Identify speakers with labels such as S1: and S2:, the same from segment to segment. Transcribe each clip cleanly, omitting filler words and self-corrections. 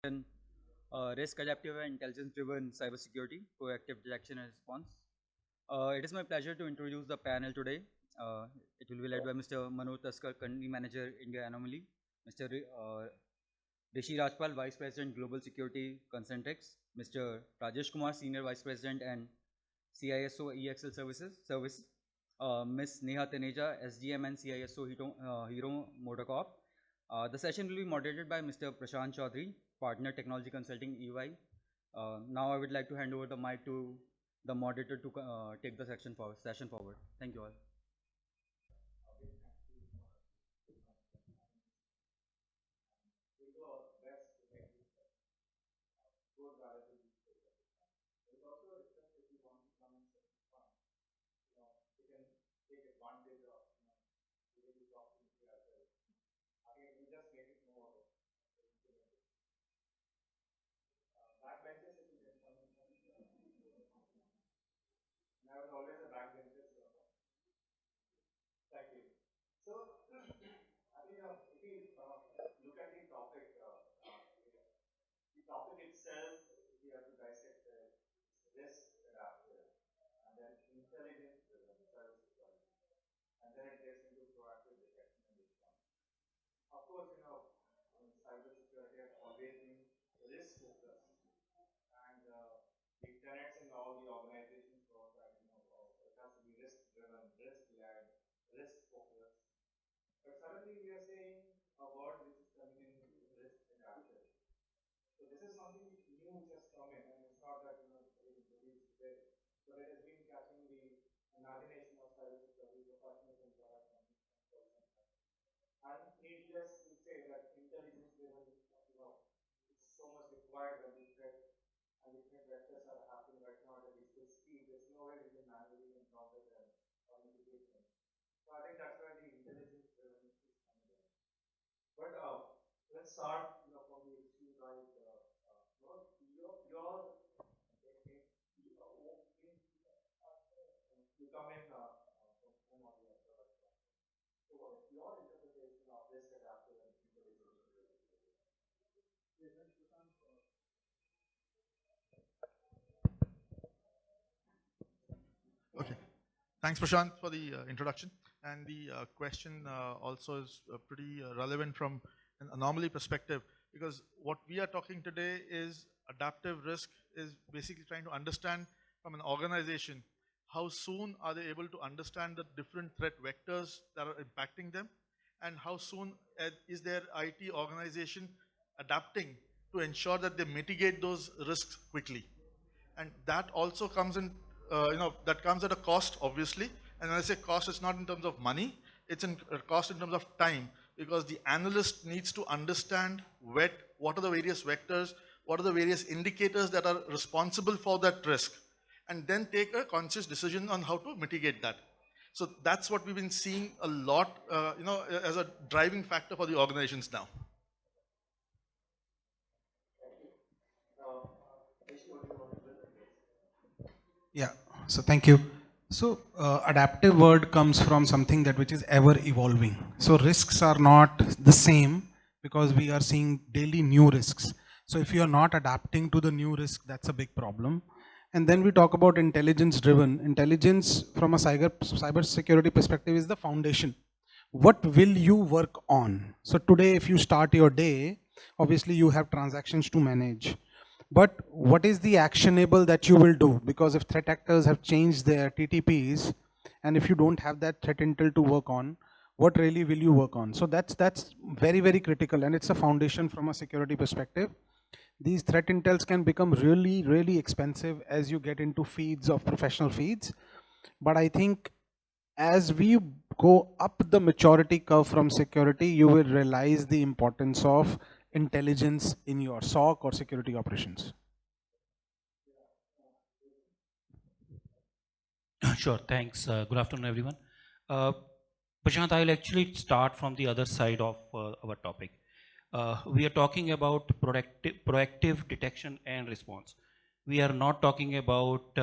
S1: Risk adaptive and intelligence driven cybersecurity, proactive detection and response. It is my pleasure to introduce the panel today. It will be led by Mr. Manoj Taskar, Country Manager, India Anomaly, Mr. Rishi Rajpal, Vice President, Global Security Concentrix, Mr. Rajesh Kumar, Senior Vice President and CISO EXL Service, Ms. Neha Teneja, SGM and CISO Hero Motorcorp. The session will be moderated by Mr. Prashant Chaudhary, Partner Technology Consulting EY. Now I would like to hand over the mic to the moderator to take the session forward. Thank you all.
S2: Okay. Thanks, Prashant, for the introduction. And the question also is pretty relevant from an anomaly perspective, because what we are talking today is adaptive risk is basically trying to understand from an organization how soon are they able to understand the different threat vectors that are impacting them, and how soon is their IT organization adapting to ensure that they mitigate those risks quickly. And that also comes in, that comes at a cost, obviously. And when I say cost, it's not in terms of money, it's in cost in terms of time, because the analyst needs to understand what are the various vectors, what are the various indicators that are responsible for that risk, and then take a conscious decision on how to mitigate that. So that's what we've been seeing a lot, as a driving factor for the organizations now.
S3: Yeah, so thank you. So adaptive word comes from something that which is ever evolving. So risks are not the same because we are seeing daily new risks. So if you are not adapting to the new risk, that's a big problem. And then we talk about intelligence driven. Intelligence from a cyber security perspective is the foundation. What will you work on? So today, if you start your day, obviously you have transactions to manage. But what is the actionable that you will do? Because if threat actors have changed their TTPs, and if you don't have that threat intel to work on, what really will you work on? So that's very, very critical, and it's a foundation from a security perspective. These threat intels can become really, really expensive as you get into feeds of professional feeds. But I think as we go up the maturity curve from security, you will realize the importance of intelligence in your SOC or security operations.
S4: Sure, thanks. Good afternoon, everyone. Prashant, I'll actually start from the other side of our topic. We are talking about proactive detection and response. We are not talking about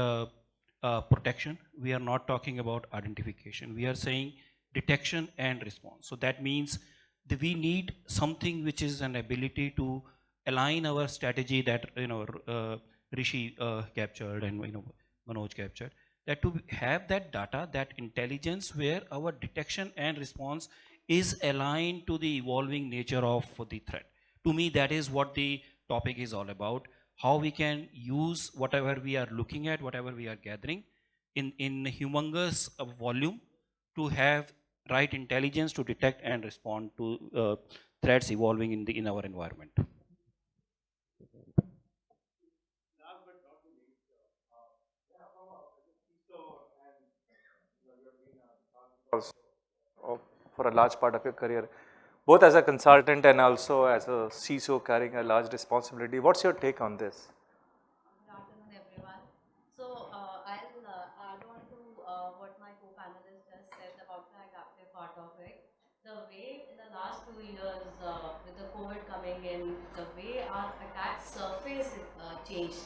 S4: protection. We are not talking about identification. We are saying detection and response. So that means that we need something which is an ability to align our strategy that Rishi captured and Manoj captured, that to have that data, that intelligence where our detection and response is aligned to the evolving nature of the threat. To me, that is what the topic is all about. How we can use whatever we are looking at, whatever we are gathering in humongous volume to have right intelligence to detect and respond to threats evolving in our environment.
S5: Also, for a large part of your career, both as a consultant and also as a CISO carrying a large responsibility. What's your take on this?
S6: Good afternoon, everyone. So I'll add on to what my co-panelist just said about the adaptive part of it. The way in the last 2 years, with the COVID coming in, the way our attack surface changed.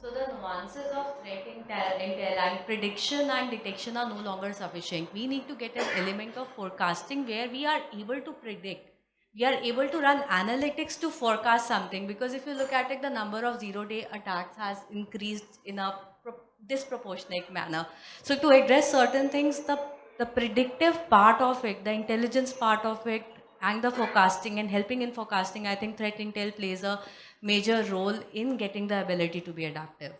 S6: So the nuances of threat intel and prediction and detection are no longer sufficient. We need to get an element of forecasting where we are able to predict. We are able to run analytics to forecast something, because if you look at it, the number of zero-day attacks has increased in a disproportionate manner. So to address certain things, the predictive part of it, the intelligence part of it, and the forecasting and helping in forecasting, I think threat intel plays a major role in getting the ability to be adaptive.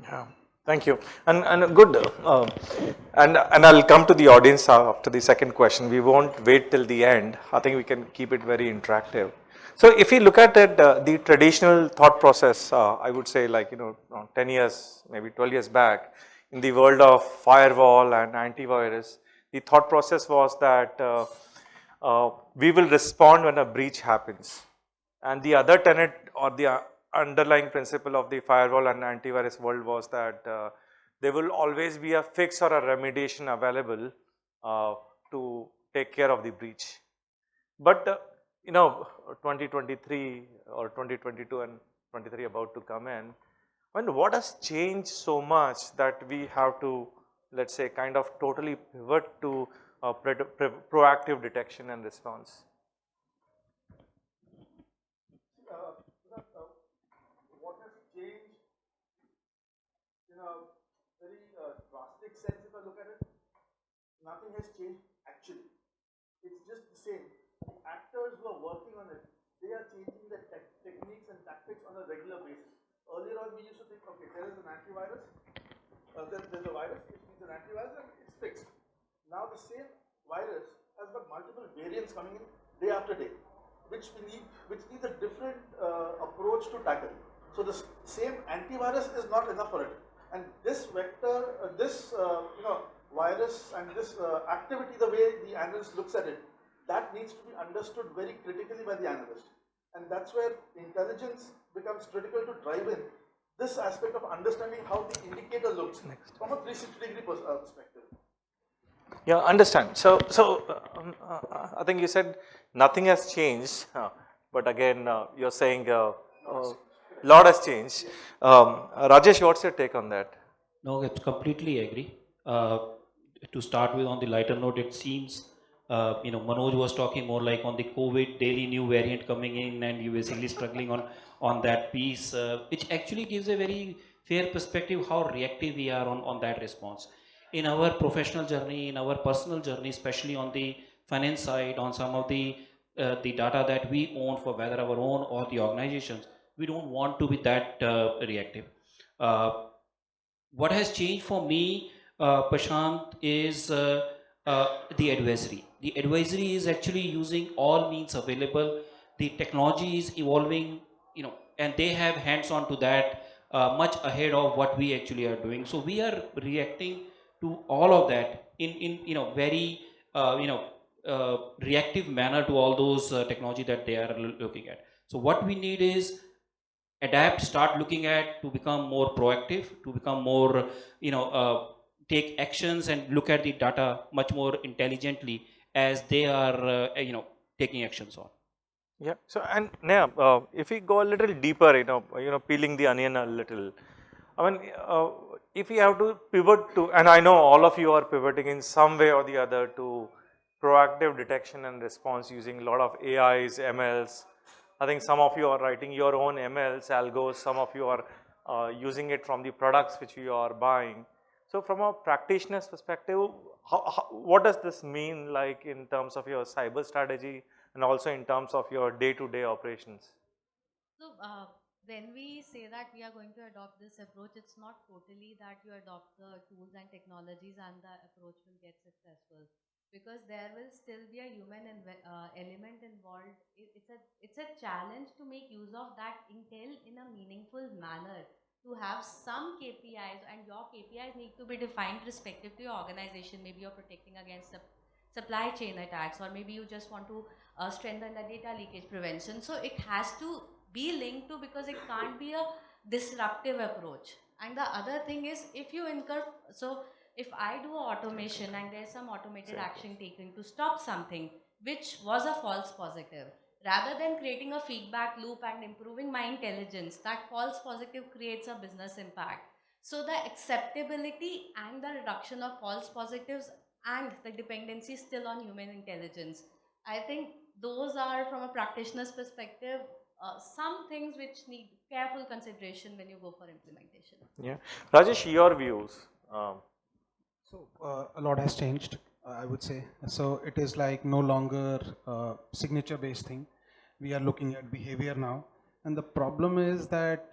S5: Yeah, thank you. And good. And I'll come to the audience after the second question. We won't wait till the end. I think we can keep it very interactive. So if you look at it, the traditional thought process, I would say like 10 years, maybe 12 years back, in the world of firewall and antivirus, the thought process was that we will respond when a breach happens. And the other tenet or the underlying principle of the firewall and antivirus world was that there will always be a fix or a remediation available to take care of the breach. But 2023 or 2022 and 23 about to come in, when what has changed so much that we have to, let's say, kind of totally pivot to proactive detection and response?
S2: What has changed in a very drastic sense, if I look at it, nothing has changed actually. It's just the same. The actors who are working on it, they are changing the techniques and tactics on a regular basis. Earlier on, we used to think, okay, there is an antivirus, there's a virus, which needs an antivirus, and it's fixed. Now the same virus has got multiple variants coming in day after day, which needs a different approach to tackle. So the same antivirus is not enough for it, and this vector, virus and this activity, the way the analyst looks at it, that needs to be understood very critically by the analyst, and that's where intelligence becomes critical to drive in this aspect of understanding how the indicator looks from a 360-degree perspective.
S5: Yeah, understand. So I think you said nothing has changed, but again, you're saying lot has changed. Rajesh, what's your take on that?
S4: No, I completely agree. To start with, on the lighter note, it seems Manoj was talking more like on the COVID daily new variant coming in, and you basically struggling on that piece, which actually gives a very fair perspective how reactive we are on that response. In our professional journey, in our personal journey, especially on the finance side, on some of the data that we own for whether our own or the organizations, we don't want to be that reactive. What has changed for me, Prashant, is the advisory. The advisory is actually using all means available. The technology is evolving, and they have hands-on to that much ahead of what we actually are doing. So we are reacting to all of that in very reactive manner to all those technology that they are looking at. So what we need is adapt, start looking at to become more proactive, to become more take actions and look at the data much more intelligently as they are taking actions on.
S5: Yeah. So and Neha, if we go a little deeper, peeling the onion a little. I mean, if we have to pivot to, and I know all of you are pivoting in some way or the other to proactive detection and response using a lot of AIs, MLs, I think some of you are writing your own MLs, algos, some of you are using it from the products which you are buying. So from a practitioner's perspective, what does this mean like in terms of your cyber strategy and also in terms of your day-to-day operations?
S6: So, when we say that we are going to adopt this approach, it's not totally that you adopt the tools and technologies and the approach will get successful, because there will still be a human element involved. It's a challenge to make use of that intel in a meaningful manner, to have some KPIs, and your KPIs need to be defined respective to your organization. Maybe you're protecting against supply chain attacks, or maybe you just want to strengthen the data leakage prevention. So it has to be linked to, because it can't be a disruptive approach. And the other thing is, if you incur, so if I do automation and there's some automated action taken to stop something which was a false positive, rather than creating a feedback loop and improving my intelligence, that false positive creates a business impact. So the acceptability and the reduction of false positives and the dependency still on human intelligence, I think those are, from a practitioner's perspective, some things which need careful consideration when you go for implementation.
S5: Yeah, Rajesh, your views.
S3: So a lot has changed, I would say. So it is like no longer a signature-based thing. We are looking at behavior now, and the problem is that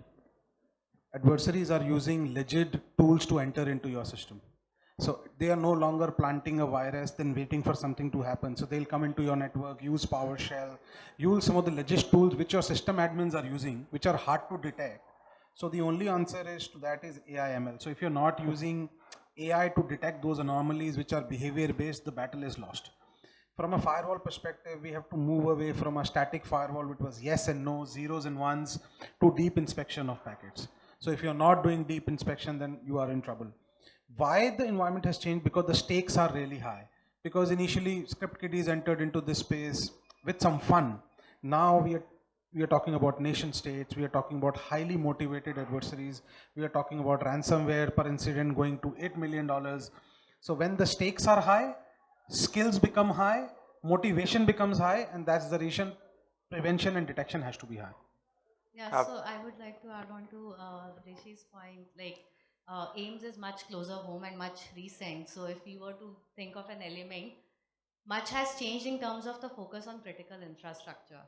S3: adversaries are using legit tools to enter into your system. So they are no longer planting a virus, then waiting for something to happen. So they'll come into your network, use PowerShell, use some of the legit tools which your system admins are using, which are hard to detect. So the only answer is to that is AI/ML. So if you're not using AI to detect those anomalies which are behavior based, the battle is lost. From a firewall perspective, we have to move away from a static firewall, which was yes and no, zeros and ones, to deep inspection of packets. So if you're not doing deep inspection, then you are in trouble. Why the environment has changed? Because the stakes are really high. Because initially script kiddies entered into this space with some fun. Now we are talking about nation states, we are talking about highly motivated adversaries, we are talking about ransomware per incident going to $8 million. So when the stakes are high, skills become high, motivation becomes high, and that's the reason prevention and detection has to be high.
S6: Yeah, so I would like to add on to Rishi's point, like AIMS is much closer home and much recent. So if we were to think of an element, much has changed in terms of the focus on critical infrastructure.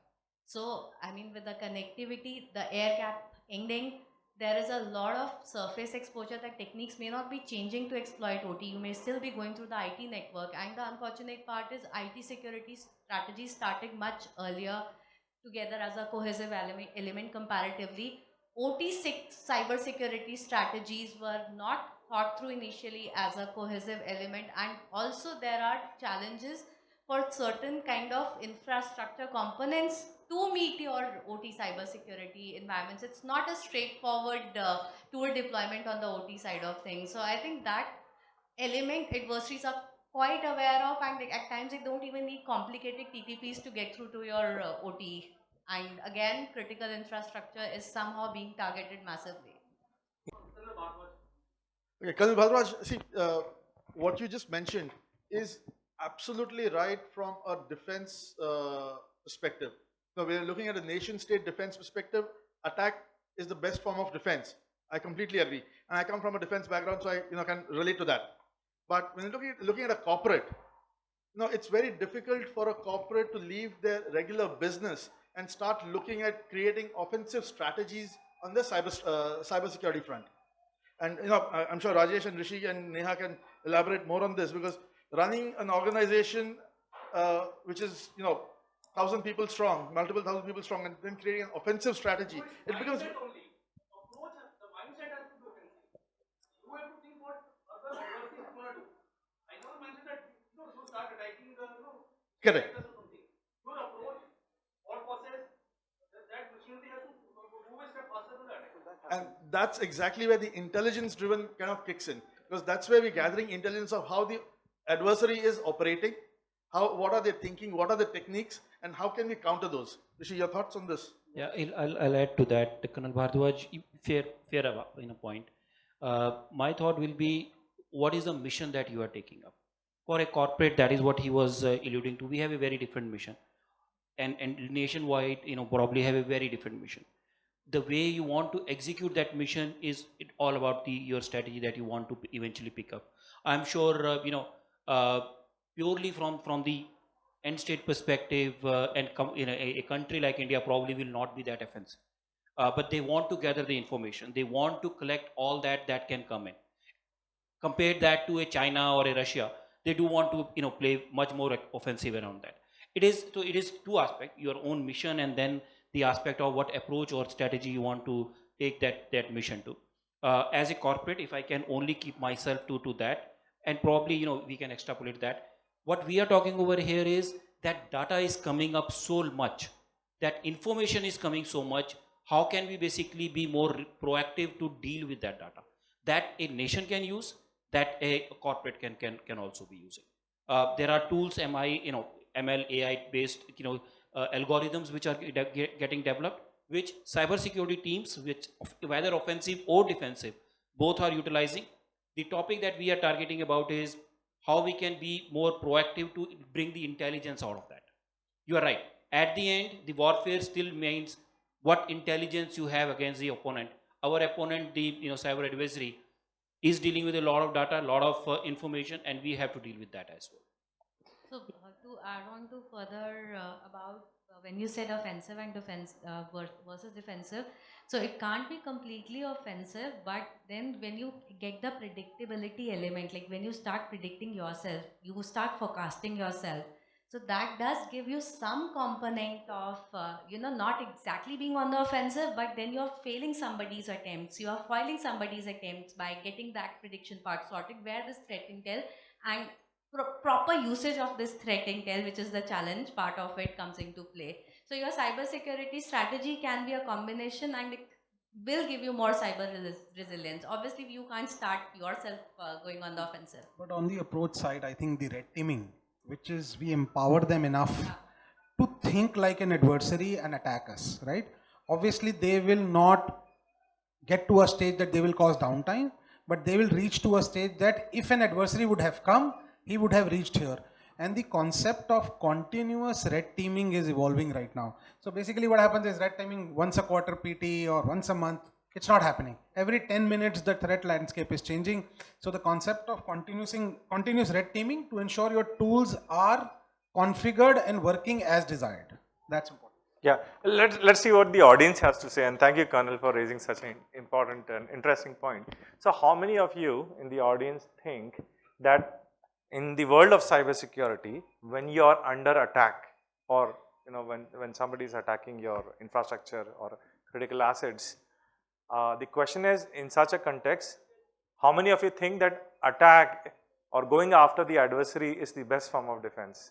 S6: So, I mean, with the connectivity, the air gap ending, there is a lot of surface exposure that techniques may not be changing to exploit OT. You may still be going through the IT network. And the unfortunate part is IT security strategies started much earlier together as a cohesive element comparatively. OT cybersecurity strategies were not thought through initially as a cohesive element, and also there are challenges for certain kind of infrastructure components to meet your OT cybersecurity environments. It's not a straightforward tool deployment on the OT side of things. So I think that element adversaries are quite aware of, and at times they don't even need complicated TTPs to get through to your OT. And again, critical infrastructure is somehow being targeted massively.
S2: Okay, Colonel Bhadraj, see, what you just mentioned is absolutely right from a defense perspective. Now, we're looking at a nation-state defense perspective. Attack is the best form of defense. I completely agree. And I come from a defense background, so I can relate to that. But when you're looking at a corporate, it's very difficult for a corporate to leave their regular business and start looking at creating offensive strategies on the cybersecurity front. And I'm sure Rajesh and Rishi and Neha can elaborate more on this, because running an organization which is 1,000 people strong, multiple thousand people strong, and then creating an offensive strategy, it becomes
S7: only. Approach, the mindset has to be offensive. You have to think what other adversary is going to do. I never mentioned that you start attacking the
S2: correct.
S7: or something. Your approach or process, that machinery has to move a step faster than that.
S2: And that's exactly where the intelligence-driven kind of kicks in, because that's where we're gathering intelligence of how the adversary is operating, what are they thinking, what are the techniques, and how can we counter those. Rishi, your thoughts on this?
S4: Yeah, I'll add to that. Colonel Bhardwaj, fair in a point. My thought will be, what is the mission that you are taking up? For a corporate, that is what he was alluding to. We have a very different mission. and nationwide, probably have a very different mission. The way you want to execute that mission is it all about your strategy that you want to eventually pick up. I'm sure, uh, purely from the end state perspective, a country like India probably will not be that offensive. But they want to gather the information. They want to collect all that can come in. Compare that to a China or a Russia, they do want to play much more offensive around that. It is two aspects: your own mission, and then the aspect of what approach or strategy you want to take that mission to. As a corporate, if I can only keep myself to that, and probably we can extrapolate that. What we are talking over here is that data is coming up so much, that information is coming so much. How can we basically be more proactive to deal with that data that a nation can use, that a corporate can also be using? There are tools, ML, AI based, algorithms which are getting developed, which cybersecurity teams, which whether offensive or defensive, both are utilizing. The topic that we are targeting about is how we can be more proactive to bring the intelligence out of that. You are right. At the end, the warfare still means what intelligence you have against the opponent. Our opponent, the cyber adversary, is dealing with a lot of data, a lot of information, and we have to deal with that as well.
S6: So to add on to further about when you said offensive and versus defensive, so it can't be completely offensive, but then when you get the predictability element, like when you start predicting yourself, you start forecasting yourself. So that does give you some component of, not exactly being on the offensive, but then you're failing somebody's attempts, you are foiling somebody's attempts by getting that prediction part sorted, where this threat intel and proper usage of this threat intel, which is the challenge part of it, comes into play. So your cybersecurity strategy can be a combination, and it will give you more cyber resilience. Obviously, you can't start yourself going on the offensive.
S3: But on the approach side, I think the red teaming, which is we empower them enough to think like an adversary and attack us, right? Obviously, they will not get to a stage that they will cause downtime, but they will reach to a stage that if an adversary would have come, he would have reached here. And the concept of continuous red teaming is evolving right now. So basically what happens is red teaming once a quarter PT or once a month, it's not happening. Every 10 minutes the threat landscape is changing. So the concept of continuous red teaming to ensure your tools are configured and working as desired. That's important.
S5: Yeah, let's see what the audience has to say, and thank you, Colonel, for raising such an important and interesting point. So how many of you in the audience think that in the world of cybersecurity, when you are under attack, or when somebody is attacking your infrastructure or critical assets, the question is, in such a context, how many of you think that attack or going after the adversary is the best form of defense?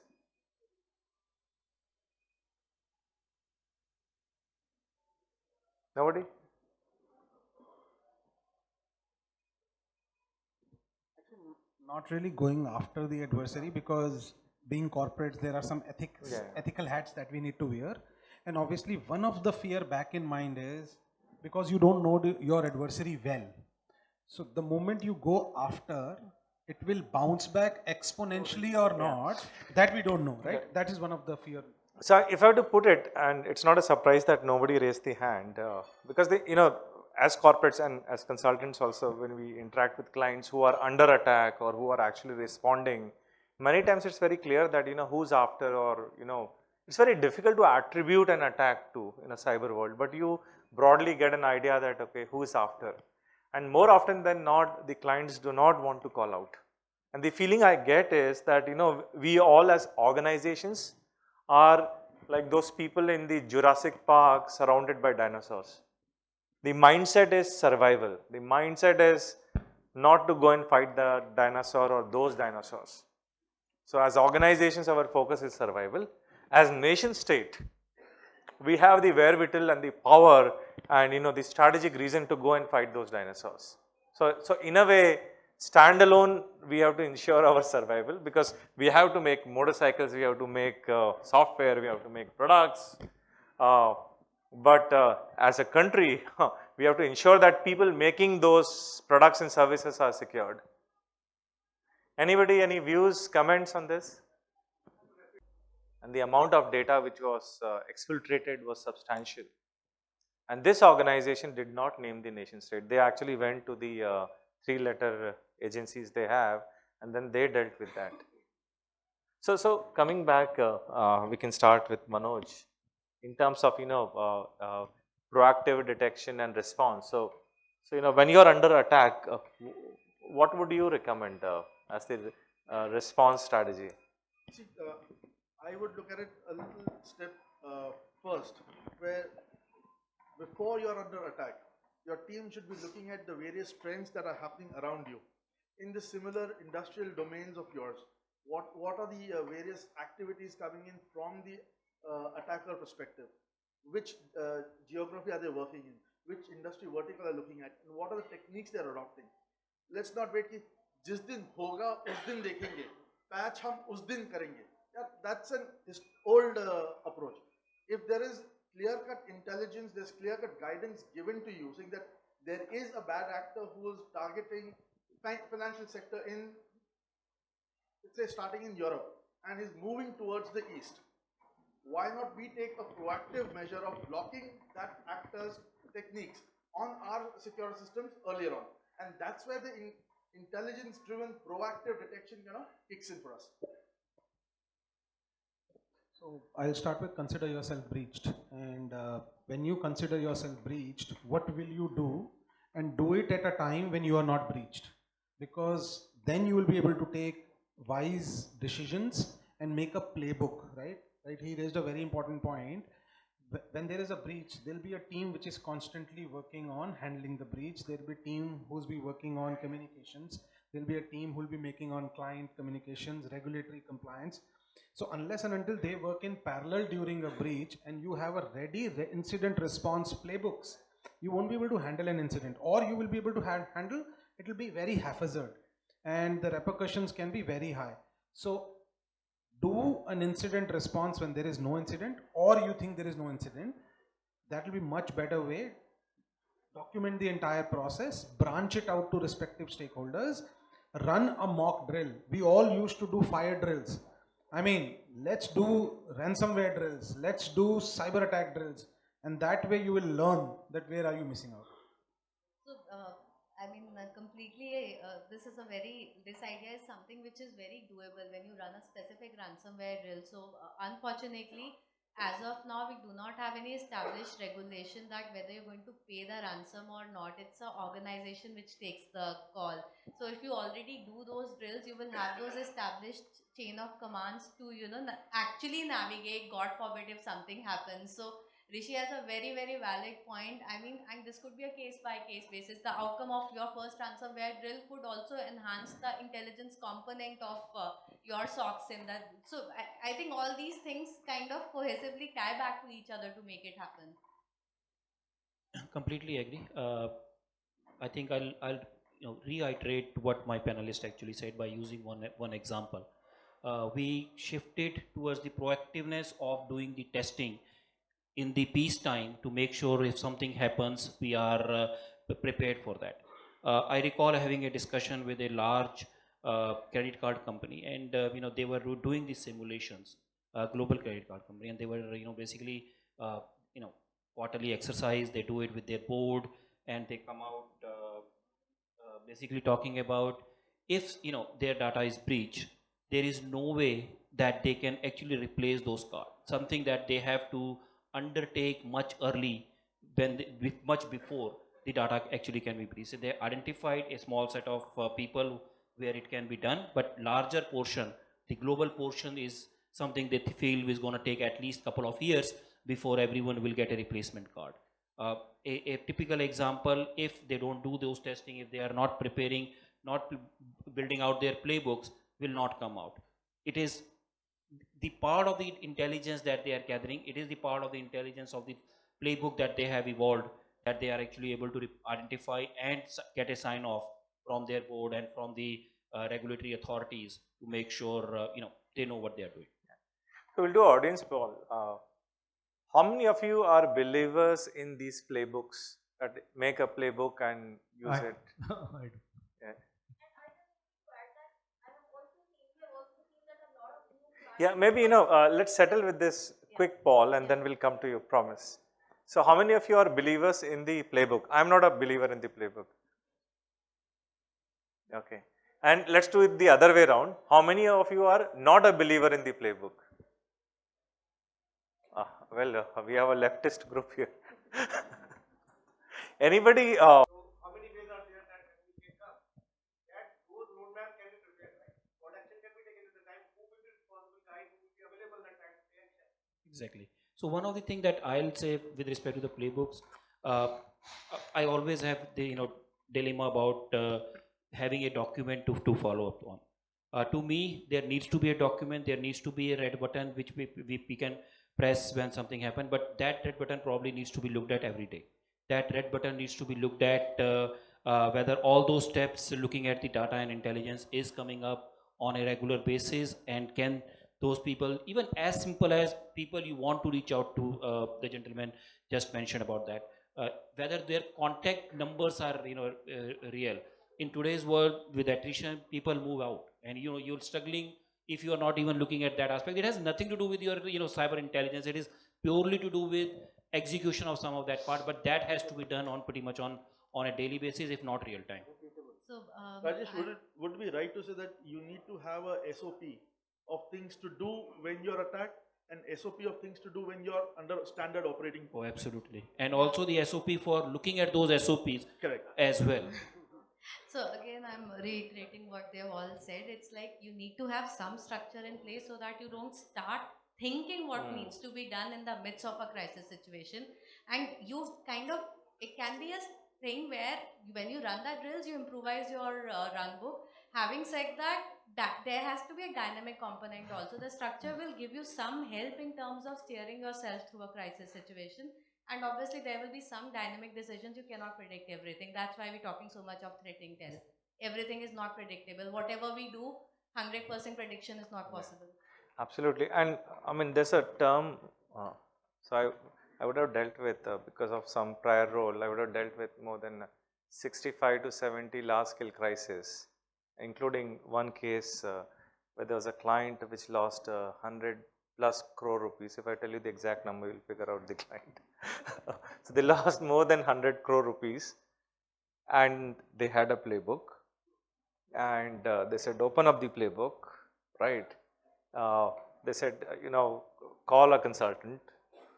S5: Nobody?
S3: Not really going after the adversary, because being corporates, there are some ethical hats that we need to wear. And obviously one of the fear back in mind is because you don't know your adversary well. So the moment you go after, it will bounce back exponentially or not, that we don't know, right? That is one of the fear.
S5: So if I have to put it, and it's not a surprise that nobody raised the hand, because they, as corporates and as consultants also, when we interact with clients who are under attack or who are actually responding, many times it's very clear that who's after, or it's very difficult to attribute an attack to in a cyber world, but you broadly get an idea that okay, who is after, and more often than not, the clients do not want to call out. And the feeling I get is that we all as organizations are like those people in the Jurassic Park surrounded by dinosaurs. The mindset is survival. The mindset is not to go and fight the dinosaur or those dinosaurs. So as organizations, our focus is survival. As nation state, we have the wherewithal and the power and the strategic reason to go and fight those dinosaurs. So in a way, standalone, we have to ensure our survival, because we have to make motorcycles, we have to make software, we have to make products. But as a country, we have to ensure that people making those products and services are secured. Anybody, any views, comments on this? and the amount of data which was exfiltrated was substantial. And this organization did not name the nation state. They actually went to the 3-letter agencies they have, and then they dealt with that. So coming back, we can start with Manoj in terms of proactive detection and response. So when you are under attack, what would you recommend as the response strategy?
S2: See, I would look at it a little step first, where before you are under attack, your team should be looking at the various trends that are happening around you in the similar industrial domains of yours. What are the various activities coming in from the attacker perspective? Which geography are they working in? Which industry vertical are looking at? And what are the techniques they are adopting? Let's not wait कि जिस दिन होगा उस दिन देखेंगे, patch हम उस दिन करेंगे. That's an old approach. If there is clear-cut intelligence, there's clear-cut guidance given to you saying that there is a bad actor who is targeting financial sector in, let's say, starting in Europe and is moving towards the east. Why not we take a proactive measure of blocking that actor's techniques on our secure systems earlier on? And that's where the intelligence-driven proactive detection kicks in for us.
S3: So I'll start with consider yourself breached. And when you consider yourself breached, what will you do? And do it at a time when you are not breached. Because then you will be able to take wise decisions and make a playbook, right? He raised a very important point. When there is a breach, there'll be a team which is constantly working on handling the breach. There'll be a team who's be working on communications. There'll be a team who'll be making on client communications, regulatory compliance. So unless and until they work in parallel during a breach and you have a ready incident response playbooks, you won't be able to handle an incident, or you will be able to handle, it will be very haphazard and the repercussions can be very high. So do an incident response when there is no incident, or you think there is no incident. That will be much better way. Document the entire process, branch it out to respective stakeholders, run a mock drill. We all used to do fire drills. I mean, let's do ransomware drills, let's do cyber attack drills, and that way you will learn that where are you missing out.
S6: So, completely, this idea is something which is very doable when you run a specific ransomware drill. So, unfortunately, as of now, we do not have any established regulation that whether you're going to pay the ransom or not. It's an organization which takes the call. So, if you already do those drills, you will have those established chain of commands to, actually navigate, God forbid, if something happens. So, Rishi has a very, very valid point. And this could be a case-by-case basis. The outcome of your first ransomware drill could also enhance the intelligence component of your SOC SIM. So I think all these things kind of cohesively tie back to each other to make it happen.
S4: Completely agree. I think I'll reiterate what my panelist actually said by using one example. We shifted towards the proactiveness of doing the testing in the peacetime to make sure if something happens, we are prepared for that. I recall having a discussion with a large credit card company, and they were doing these simulations, global credit card company, and they were basically quarterly exercise. They do it with their board, and they come out basically talking about if their data is breached, there is no way that they can actually replace those cards. Something that they have to undertake much early, much before the data actually can be breached. So they identified a small set of people where it can be done, but larger portion, the global portion, is something they feel is going to take at least couple of years before everyone will get a replacement card. A typical example, if they don't do those testing, if they are not preparing, not building out their playbooks, will not come out. It is the part of the intelligence that they are gathering, it is the part of the intelligence of the playbook that they have evolved, that they are actually able to identify and get a sign off from their board and from the regulatory authorities to make sure they know what they are doing.
S5: So we'll do audience poll. How many of you are believers in these playbooks, that make a playbook and use it?
S3: I do.
S5: Yeah. Yeah, maybe, let's settle with this quick poll and then we'll come to your promise. So how many of you are believers in the playbook? I'm not a believer in the playbook. Okay. And let's do it the other way around. How many of you are not a believer in the playbook? We have a leftist group here. Anybody?
S7: How many ways are there that we can come? That those roadmap can be prepared, right? What action can be taken at the time? Who will be responsible guy? Who will be available that time to take action?
S4: Exactly. So one of the things that I'll say with respect to the playbooks, uh, I always have the dilemma about having a document to follow up on. To me, there needs to be a document. There needs to be a red button which we can press when something happens. But that red button probably needs to be looked at every day. That red button needs to be looked at whether all those steps looking at the data and intelligence is coming up on a regular basis, and can those people, even as simple as people you want to reach out to, the gentleman just mentioned about that, whether their contact numbers are real. In today's world with attrition, people move out, and you're struggling if you are not even looking at that aspect. It has nothing to do with your cyber intelligence. It is purely to do with execution of some of that part, but that has to be done on pretty much on a daily basis, if not real time.
S6: So,
S2: Rajesh, would it be right to say that you need to have a SOP of things to do when you're attacked and SOP of things to do when you're under standard operating?
S4: Oh, absolutely. And also the SOP for looking at those SOPs.
S2: Correct.
S4: As well.
S6: So again, I'm reiterating what they've all said. It's like you need to have some structure in place so that you don't start thinking what needs to be done in the midst of a crisis situation. And you kind of, it can be a thing where when you run the drills, you improvise your run book. Having said that, there has to be a dynamic component also. The structure will give you some help in terms of steering yourself through a crisis situation. And obviously, there will be some dynamic decisions. You cannot predict everything. That's why we're talking so much of threat intel. Everything is not predictable. Whatever we do, 100% prediction is not possible.
S5: Absolutely. And I mean, there's a term, so I would have dealt with, because of some prior role, I would have dealt with more than 65 to 70 large scale crises, including one case where there was a client which lost 100 plus crore rupees. If I tell you the exact number, you'll figure out the client. So they lost more than 100 crore rupees, and they had a playbook, and they said, open up the playbook, right? They said, call a consultant,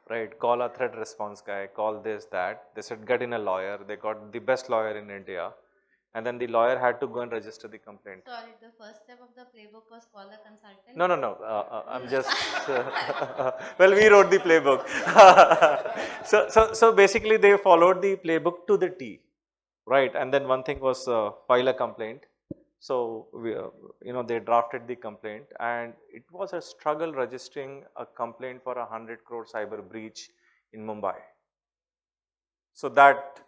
S5: right? Call a threat response guy, call this, that. They said, get in a lawyer. They got the best lawyer in India. And then the lawyer had to go and register the complaint.
S6: Sorry, the first step of the playbook was call a consultant.
S5: No. I'm just, well, we wrote the playbook. So basically they followed the playbook to the T, right? And then one thing was file a complaint. So, they drafted the complaint, and it was a struggle registering a complaint for 100 crore cyber breach in Mumbai. So that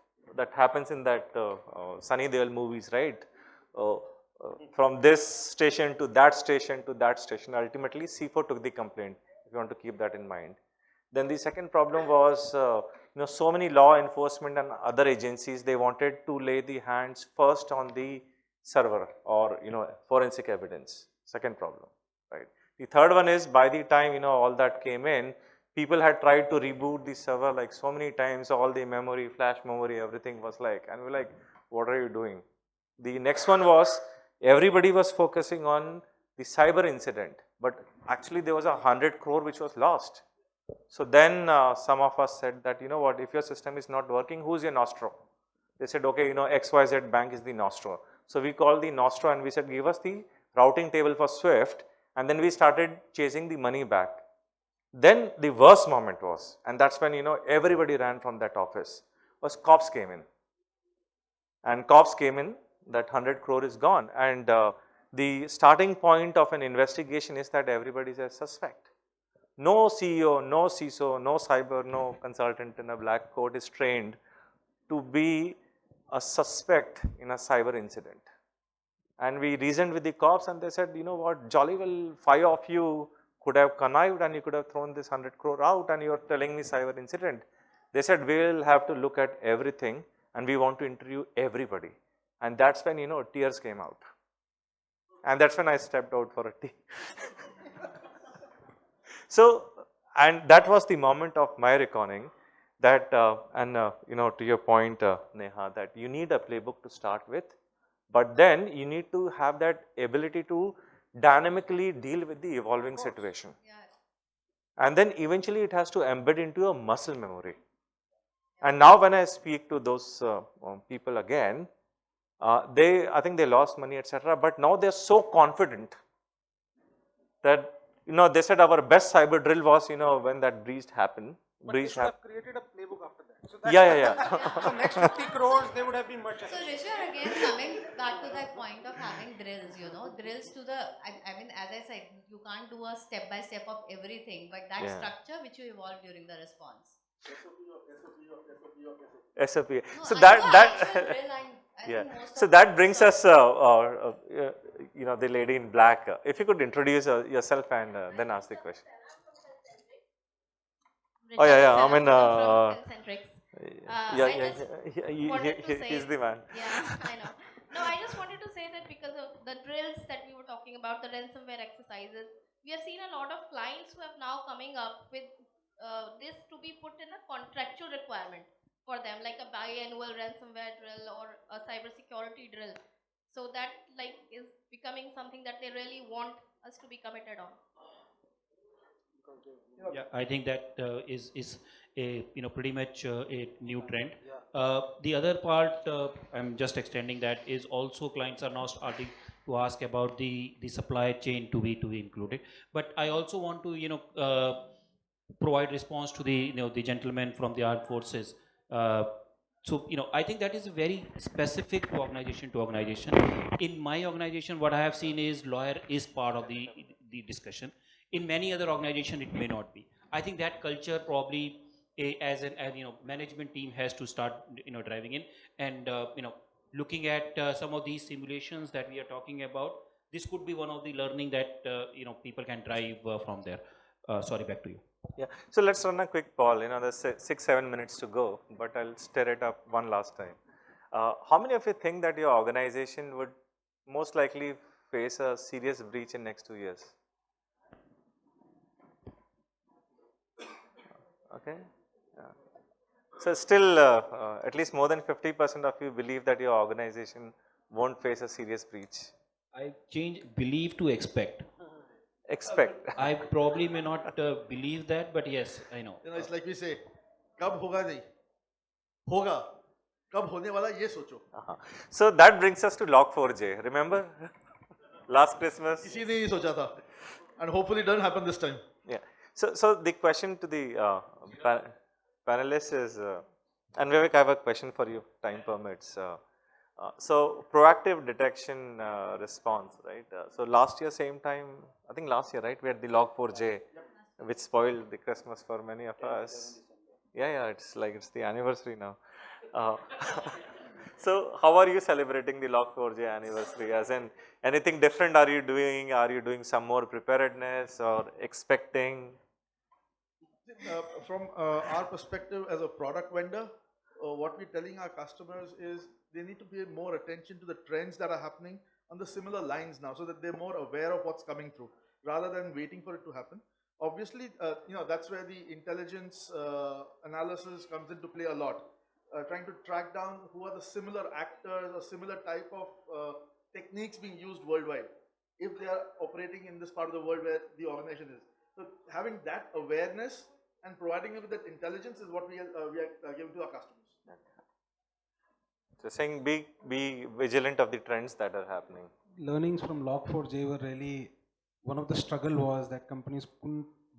S5: happens in that Sunny Deol movies, right? From this station to that station to that station, ultimately C4 took the complaint, if you want to keep that in mind. Then the second problem was, so many law enforcement and other agencies, they wanted to lay the hands first on the server or forensic evidence. Second problem, right? The third one is, by the time all that came in, people had tried to reboot the server like so many times, all the memory, flash memory, everything was like, and we're like, what are you doing? The next one was, everybody was focusing on the cyber incident, but actually there was 100 crore which was lost. So then some of us said that, what, if your system is not working, who's your nostro? They said, okay, XYZ bank is the nostro. So we called the nostro and we said, give us the routing table for Swift, and then we started chasing the money back. Then the worst moment was, and that's when everybody ran from that office, was cops came in. And cops came in, that 100 crore is gone. And the starting point of an investigation is that everybody is a suspect. No CEO, no CISO, no cyber, no consultant in a black coat is trained to be a suspect in a cyber incident. And we reasoned with the cops and they said, what, jolly well 5 of you could have connived and you could have thrown this 100 crore out, and you are telling me cyber incident. They said, we will have to look at everything and we want to interview everybody. And that's when, tears came out. And that's when I stepped out for a tea. So, and that was the moment of my reckoning that, you know, to your point, Neha, that you need a playbook to start with, but then you need to have that ability to dynamically deal with the evolving situation.
S6: Yeah.
S5: And then eventually it has to embed into a muscle memory. And now when I speak to those people again, I think they lost money, etc. But now they're so confident that, you know, they said our best cyber drill was, you know, when that breach happened.
S8: But they should have created a playbook after that. So that's
S5: Yeah.
S8: so next 50 crores, they would have been much.
S6: So Risha, again coming back to that point of having drills, you know, drills to the, I mean, as I said, you can't do a step by step of everything, but that structure which you evolve during the response.
S5: SOP.
S6: No,
S5: So
S6: I
S5: that
S6: know
S5: that
S6: actual drill, I
S5: yeah.
S6: think most
S5: So
S6: of
S5: that
S6: it
S5: brings
S6: is
S5: us, you know, the lady in black. If you could introduce yourself and then ask the question. Oh yeah. I mean,
S6: from Concentrics. I just wanted to say,
S5: he's the man.
S6: yeah, I know. No, I just wanted to say that because of the drills that we were talking about, the ransomware exercises, we have seen a lot of clients who have now coming up with this to be put in a contractual requirement for them, like a biannual ransomware drill or a cybersecurity drill. So that like is becoming something that they really want us to be committed on.
S4: Yeah, I think that is a pretty much a new trend. The other part, I'm just extending that, is also clients are now starting to ask about the supply chain to be included. But I also want to provide response to the gentleman from the armed forces. So I think that is very specific to organization to organization. In my organization, what I have seen is lawyer is part of the discussion. In many other organizations, it may not be. I think that culture probably, as management team has to start driving in, and looking at some of these simulations that we are talking about. This could be one of the learning that people can drive from there. Sorry, back to you.
S5: Yeah. So let's run a quick poll. You know, there's 6-7 minutes to go, but I'll stir it up one last time. How many of you think that your organization would most likely face a serious breach in next 2 years? Okay. Yeah. So still, at least more than 50% of you believe that your organization won't face a serious breach.
S4: I change believe to expect.
S5: Expect.
S4: I probably may not believe that, but yes, I know.
S2: You know, it's like we say, कब होगा नहीं, होगा, कब होने वाला ये सोचो.
S5: So that brings us to Log4j. Remember last Christmas?
S2: किसी ने नहीं सोचा था, and hopefully it doesn't happen this time.
S5: Yeah. So the question to the panelists is, and Vivek, I have a question for you. Time permits. So proactive detection response, right? So last year, same time, I think last year, right? We had the Log4j, which spoiled the Christmas for many of us. Yeah, it's like it's the anniversary now. So how are you celebrating the Log4j anniversary? As in, anything different are you doing? Are you doing some more preparedness or expecting?
S2: From our perspective as a product vendor, what we're telling our customers is they need to pay more attention to the trends that are happening on the similar lines now, so that they're more aware of what's coming through, rather than waiting for it to happen. Obviously, that's where the intelligence analysis comes into play a lot. Trying to track down who are the similar actors or similar type of techniques being used worldwide, if they are operating in this part of the world where the organization is. So having that awareness and providing them with that intelligence is what we are giving to our customers.
S5: So saying be vigilant of the trends that are happening.
S3: Learnings from Log4j were really, one of the struggle was that companies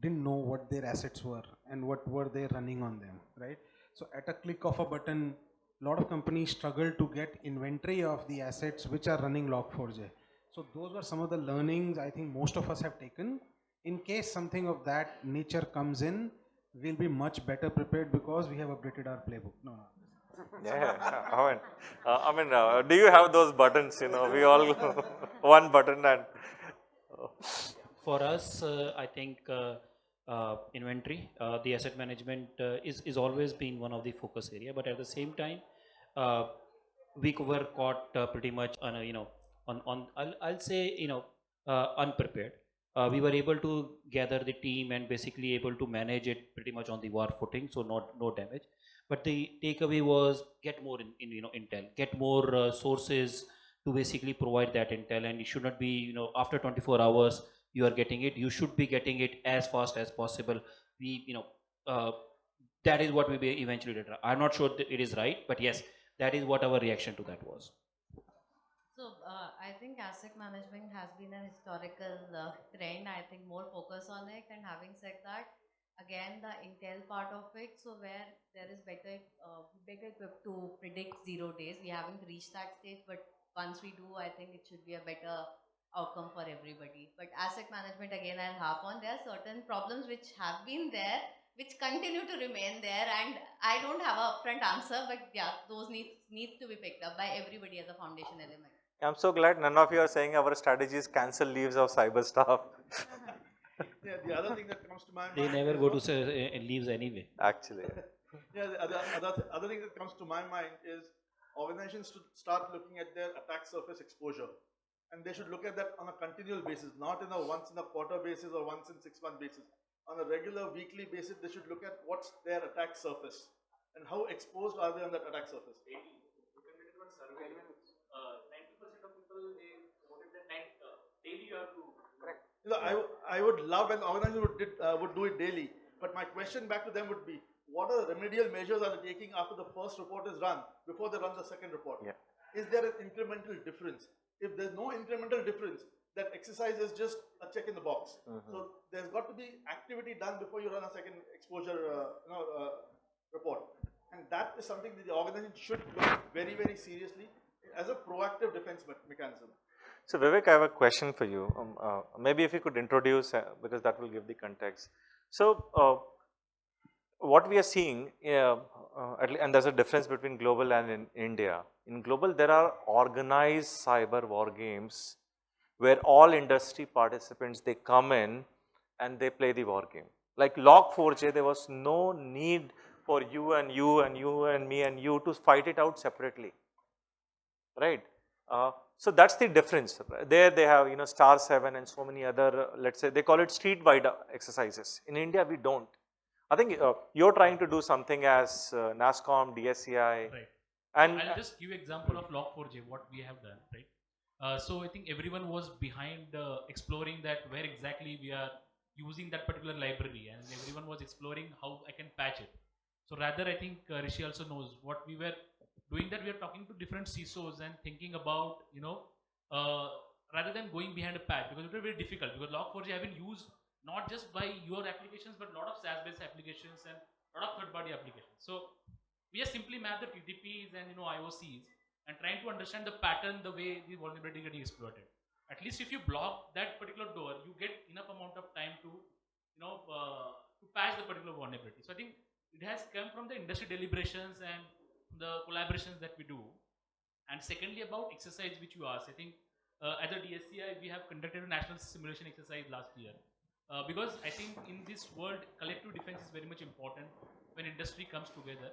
S3: didn't know what their assets were and what were they running on them, right? So at a click of a button, a lot of companies struggle to get inventory of the assets which are running Log4j. So those were some of the learnings I think most of us have taken. In case something of that nature comes in, we'll be much better prepared because we have updated our playbook. No.
S5: Yeah, I mean, do you have those buttons? You know, we all one button and.
S4: For us, I think inventory, the asset management is always been one of the focus area. But at the same time, we were caught pretty much on I'll say unprepared. we were able to gather the team and basically able to manage it pretty much on the war footing, so no damage. But the takeaway was get more in intel, get more sources to basically provide that intel, and it should not be after 24 hours you are getting it. You should be getting it as fast as possible. We uh, that is what we eventually did. I'm not sure that it is right, but yes, that is what our reaction to that was.
S6: So I think asset management has been a historical trend. I think more focus on it. And having said that, again the Intel part of it. So where there is better equipped to predict 0 days. We haven't reached that stage, but once we do, I think it should be a better outcome for everybody. But asset management, again, I'll harp on. There are certain problems which have been there, which continue to remain there, and I don't have a upfront answer. But yeah, those needs to be picked up by everybody as a foundation element.
S5: I'm so glad none of you are saying our strategy is cancel leaves of cyber staff.
S2: Yeah, the other thing that comes to my mind.
S4: They never go to leaves anyway.
S5: Actually.
S2: Yeah, the other thing that comes to my mind is organizations should start looking at their attack surface exposure. And they should look at that on a continual basis, not in a once in a quarter basis or once in 6 month basis. On a regular weekly basis, they should look at what's their attack surface and how exposed are they on that attack surface.
S4: Daily. You can get one survey. 90% of people, they voted that daily you have to.
S2: Correct. I would love an organization would do it daily. But my question back to them would be, what are the remedial measures are they taking after the first report is run, before they run the second report?
S5: Yeah.
S2: Is there an incremental difference? If there's no incremental difference, that exercise is just a check in the box. So there's got to be activity done before you run a second exposure report. And that is something that the organization should look very, very seriously as a proactive defense mechanism.
S5: So Vivek, I have a question for you. Maybe if you could introduce, because that will give the context. So what we are seeing, and there's a difference between global and in India. In global, there are organized cyber war games where all industry participants, they come in and they play the war game. Like Log4j, there was no need for you and you and you and me and you to fight it out separately, right? So that's the difference. There they have Star 7 and so many other, let's say they call it street-wide exercises. In India, we don't. I think you're trying to do something as NASSCOM, DSCI.
S9: Right.
S5: And
S9: I'll just give you example of Log4j, what we have done, right? So I think everyone was behind exploring that where exactly we are using that particular library, and everyone was exploring how I can patch it. So rather, I think Rishi also knows what we were doing, that we are talking to different CISOs and thinking about, rather than going behind a patch, because it was very difficult, because Log4j have been used not just by your applications, but a lot of SaaS-based applications and a lot of third-party applications. So we just simply map the TTPs and IOCs and trying to understand the pattern, the way the vulnerability is getting exploited. At least if you block that particular door, you get enough amount of time to to patch the particular vulnerability. So I think it has come from the industry deliberations and the collaborations that we do. And secondly, about exercise which you asked, I think as a DSCI, we have conducted a national simulation exercise last year. Because I think in this world, collective defense is very much important when industry comes together.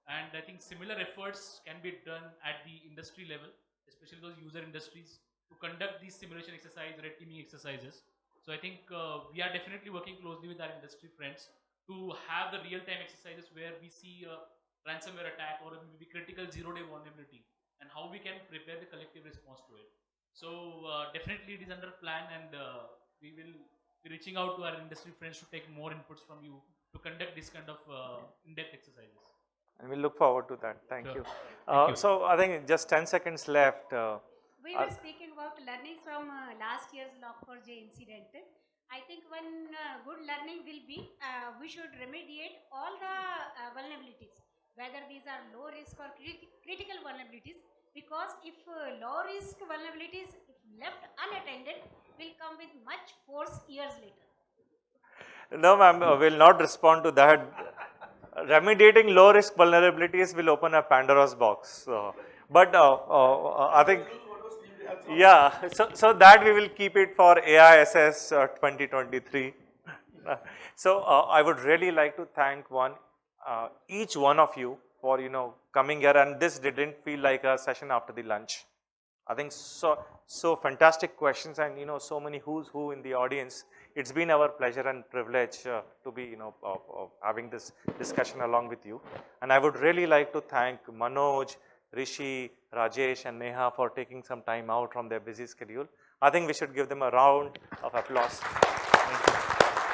S9: And I think similar efforts can be done at the industry level, especially those user industries, to conduct these simulation exercises, red teaming exercises. So I think we are definitely working closely with our industry friends to have the real-time exercises where we see a ransomware attack or maybe critical zero-day vulnerability and how we can prepare the collective response to it. So definitely it is under plan, and we will be reaching out to our industry friends to take more inputs from you to conduct this kind of in-depth exercises.
S5: And we look forward to that. Thank
S9: Sure.
S5: you.
S9: Thank you.
S5: So I think just 10 seconds left.
S10: We were speaking about learning from last year's Log4j incident. I think one good learning will be we should remediate all the vulnerabilities, whether these are low risk or critical vulnerabilities, because if low risk vulnerabilities, if left unattended, will come with much force years later.
S5: No, ma'am, will not respond to that. Remediating low risk vulnerabilities will open a Pandora's box. But I think, yeah, so that we will keep it for AISS 2023. So I would really like to thank each one of you for coming here, and this didn't feel like a session after the lunch. I think so fantastic questions, and so many who's who in the audience. It's been our pleasure and privilege to be having this discussion along with you. And I would really like to thank Manoj, Rishi, Rajesh, and Neha for taking some time out from their busy schedule. I think we should give them a round of applause. Thank you.